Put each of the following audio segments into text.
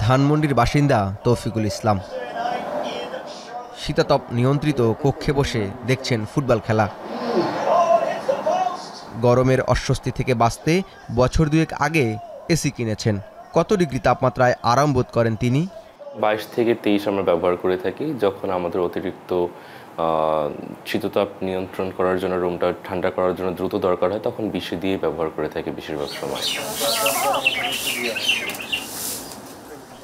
ধানমন্ডির বাসিন্দা তৌফিকুল ইসলাম শীতাতপ নিয়ন্ত্রিত কক্ষে বসে দেখছেন ফুটবল খেলা। গরমের অস্বস্তি থেকে বাঁচতে বছর দুয়েক আগে এসি কিনেছেন। কত ডিগ্রি তাপমাত্রায় আরাম বোধ করেন তিনি? 22 থেকে 23 আমরা ব্যবহার করে থাকি। যখন আমাদের অতিরিক্ত শীততাপ নিয়ন্ত্রণ করার জন্য, রুমটা ঠান্ডা করার জন্য দ্রুত দরকার হয়, তখন 20 দিয়ে ব্যবহার করে থাকি বেশিরভাগ সময়।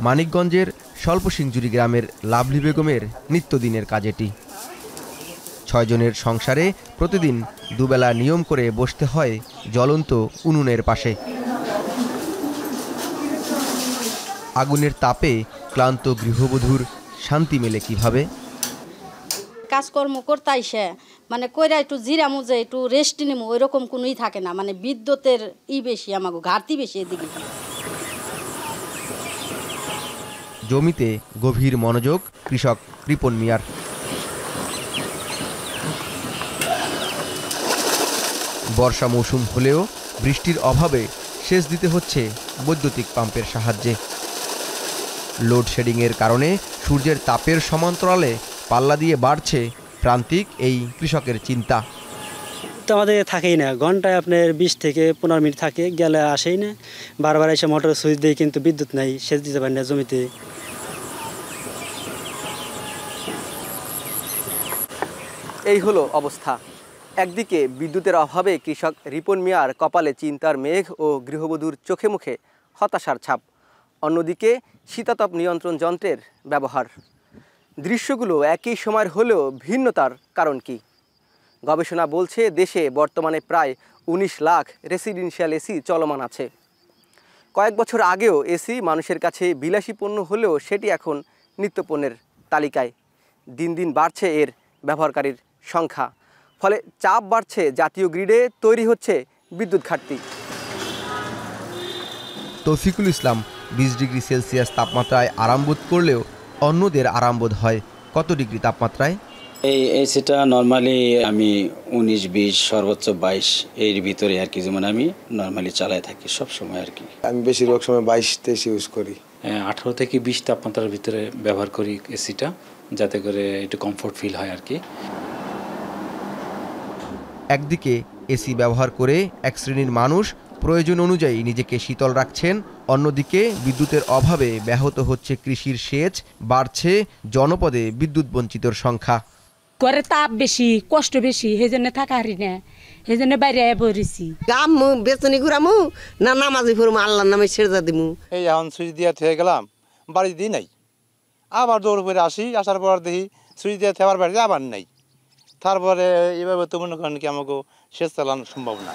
মানিকগঞ্জের স্বল্পসিংজুরি গ্রামের লাভলি বেগমের নিত্যদিনের কাজ এটি। 6 জনের সংসারে প্রতিদিন দুবেলা নিয়ম করে বসতে হয় জ্বলন্ত উনুনের পাশে। আগুনের তাপে ক্লান্ত গৃহবধূর শান্তি মেলে কিভাবে? কাজকর্ম করতে আইসে মানে কইরা একটু জিরামু, যে একটু রেস্ট নিমু, ওই রকম কোনোই থাকে না। মানে বিদ্যুতের বেশি, আমাকে ঘাটতি বেশি এদিকে। জমিতে গভীর মনোযোগ কৃষক রিপন মিয়ার। বর্ষা মৌসুম হলেও বৃষ্টির অভাবে সেচ দিতে হচ্ছে বৈদ্যুতিক পাম্পের সাহায্যে। লোডশেডিংয়ের কারণে সূর্যের তাপের সমান্তরালে পাল্লা দিয়ে বাড়ছে প্রান্তিক এই কৃষকের চিন্তা। তো আমাদের থাকেই না, ঘন্টায় আপনার 20 থেকে 15 মিনিট থাকে, গেলে আসেই না। বারবার এসে মোটর সুইচ দিয়ে, কিন্তু বিদ্যুৎ নাই, সেচ দিতে পারি না জমিতে। এই হলো অবস্থা। একদিকে বিদ্যুতের অভাবে কৃষক রিপন মিয়ার কপালে চিন্তার মেঘ ও গৃহবধূর চোখে মুখে হতাশার ছাপ, অন্যদিকে শীতাতপ নিয়ন্ত্রণ যন্ত্রের ব্যবহার। দৃশ্যগুলো একই সময়ের হলেও ভিন্নতার কারণ কি? গবেষণা বলছে দেশে বর্তমানে প্রায় 19 লাখ রেসিডেন্সিয়াল এসি চলমান আছে। কয়েক বছর আগেও এসি মানুষের কাছে বিলাসী পণ্য হলেও সেটি এখন নিত্যপণ্যের তালিকায়। দিন দিন বাড়ছে এর ব্যবহারকারীর সংখ্যা, ফলে চাপ বাড়ছে জাতীয় গ্রিডে, তৈরি হচ্ছে বিদ্যুৎ ঘাটতি। তৌফিকুল ইসলাম 20 ডিগ্রি সেলসিয়াস তাপমাত্রায় আরাম বোধ করলেও অন্যদের আরাম বোধ হয় কত ডিগ্রি তাপমাত্রায়? এই এসিটা নর্মালি আমি 19-20 সর্বোচ্চ 22 এর ভিতরে আর কি, যেমন আমি নর্মালি চালায় থাকি সব সময় আর কি। আমি বেশিরভাগ সময় 22-23 ইউজ করি। 18 থেকে 20 তাপমাত্রার ভিতরে ব্যবহার করি এসিটা, যাতে করে একটু কমফোর্ট ফিল হয় আর কি। একদিকে এসি ব্যবহার করে এক শ্রেণীর মানুষ প্রয়োজন অনুযায়ী নিজেকে শীতল রাখছেন, অন্যদিকে বিদ্যুতের অভাবে ব্যাহত হচ্ছে কৃষির সেচ, বাড়ছে জনপদে বিদ্যুৎ বঞ্চিতর সংখ্যা। ঘরে তাপ বেশি, কষ্ট বেশি, সেই জন্য থাকা হারি না, সেই জন্য বাইরে পড়েছি। গামু বেচনি ঘুরামু না নামাজি ফুরমু, আল্লাহর নামে সেজদা দিমু। এই এখন সুইচ দিয়ে থেকে গেলাম, বাড়ি দিই নাই, আবার দৌড় করে আসি, আসার পর দেখি সুইচ দিয়ে থেবার বাড়িতে আবার নাই। তারপরে এভাবে তো মনে করেন কি আমাকে সেচ চালানো সম্ভব না।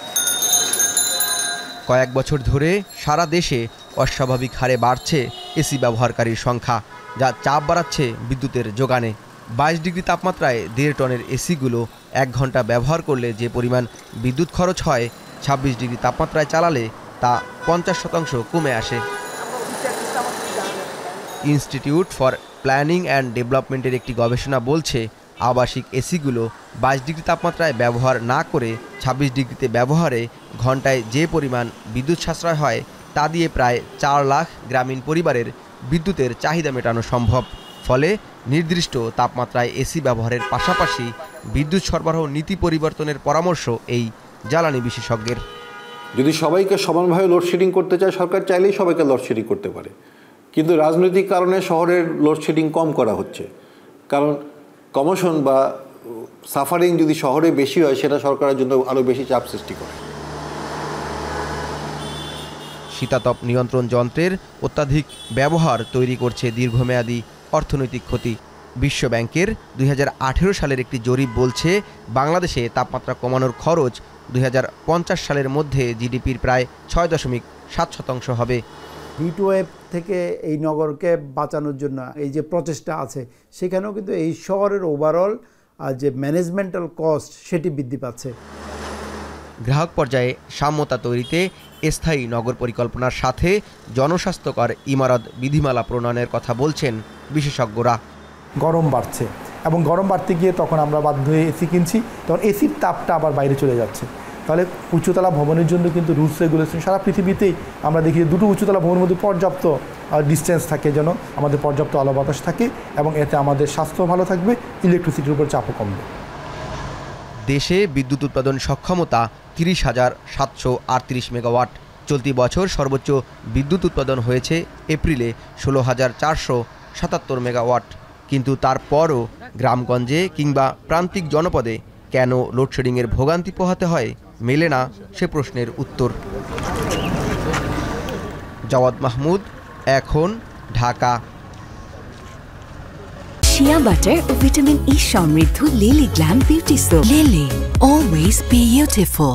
কয়েক বছর ধরে সারা দেশে অস্বাভাবিক হারে বাড়ছে এসি ব্যবহারকারীর সংখ্যা, যা চাপ বাড়াচ্ছে বিদ্যুতের যোগানে। 22 ডিগ্রি তাপমাত্রায় 1.5 টনের এসিগুলো 1 ঘন্টা ব্যবহার করলে যে পরিমাণ বিদ্যুৎ খরচ হয়, 26 ডিগ্রি তাপমাত্রায় চালালে তা 50% কমে আসে। ইনস্টিটিউট ফর প্ল্যানিং অ্যান্ড ডেভেলপমেন্টের একটি গবেষণা বলছে, আবাসিক এসিগুলো 22 ডিগ্রি তাপমাত্রায় ব্যবহার না করে 26 ডিগ্রিতে ব্যবহারে ঘন্টায় যে পরিমাণ বিদ্যুৎ সাশ্রয় হয়, তা দিয়ে প্রায় 4 লাখ গ্রামীণ পরিবারের বিদ্যুতের চাহিদা মেটানো সম্ভব। ফলে নির্দিষ্ট তাপমাত্রায় এসি ব্যবহারের পাশাপাশি বিদ্যুৎ সরবরাহ নীতি পরিবর্তনের পরামর্শ এই জ্বালানি বিশেষজ্ঞের। যদি সবাইকে সমানভাবে লোডশেডিং করতে চায়, সরকার চাইলেই সবাইকে লোডশেডিং করতে পারে, কিন্তু রাজনৈতিক কারণে শহরের লোডশেডিং কম করা হচ্ছে। কারণ কমিশন বা সাফারিং যদি শহরে বেশি হয়, সেটা সরকারের জন্য আরও বেশি চাপ সৃষ্টি করে। শীতাতপ নিয়ন্ত্রণ যন্ত্রের অত্যাধিক ব্যবহার তৈরি করছে দীর্ঘমেয়াদী অর্থনৈতিক ক্ষতি। বিশ্বব্যাংকের 2018 সালের একটি জরিপ বলছে, বাংলাদেশে তাপমাত্রা কমানোর খরচ 2050 সালের মধ্যে জিডিপির প্রায় 6.7% হবে। হিটওয়েভ থেকে এই নগরকে বাঁচানোর জন্য এই যে প্রচেষ্টা আছে, সেখানেও কিন্তু এই শহরের ওভারঅল যে ম্যানেজমেন্টাল কস্ট, সেটি বৃদ্ধি পাচ্ছে। গ্রাহক পর্যায়ে সাম্যতা তৈরিতে স্থায়ী নগর পরিকল্পনার সাথে জনস্বাস্থ্যকর ইমারত বিধিমালা প্রণয়নের কথা বলছেন বিশেষজ্ঞরা। গরম বাড়ছে এবং গরম বাড়তে গিয়ে তখন আমরা বাধ্য হয়ে এসি কিনছি, তখন এসির তাপটা আবার বাইরে চলে যাচ্ছে। তাহলে উচ্চতলা ভবনের জন্য কিন্তু রুলস রেগুলেশন সারা পৃথিবীতেই আমরা দেখি দুটো উচ্চতলা ভবনের মধ্যে পর্যাপ্ত ডিস্টেন্স থাকে, যেন আমাদের পর্যাপ্ত আলো বাতাস থাকে এবং এতে আমাদের স্বাস্থ্য ভালো থাকবে, ইলেকট্রিসিটির উপর চাপও কমবে। দেশে বিদ্যুৎ উৎপাদন সক্ষমতা 30,738 মেগাওয়াট। চলতি বছর সর্বোচ্চ বিদ্যুৎ উৎপাদন হয়েছে এপ্রিলে 16,477 মেগাওয়াট। কিন্তু তারপরও গ্রামগঞ্জে কিংবা প্রান্তিক জনপদে কেন লোডশেডিংয়ের ভোগান্তি পোহাতে হয়, মেলে না সে প্রশ্নের উত্তর। জাওয়াদ মাহমুদ, এখন, ঢাকা। শিয়া বাটার ও ভিটামিন ই সমৃদ্ধ lily glam beauty soap. Lily, always beautiful.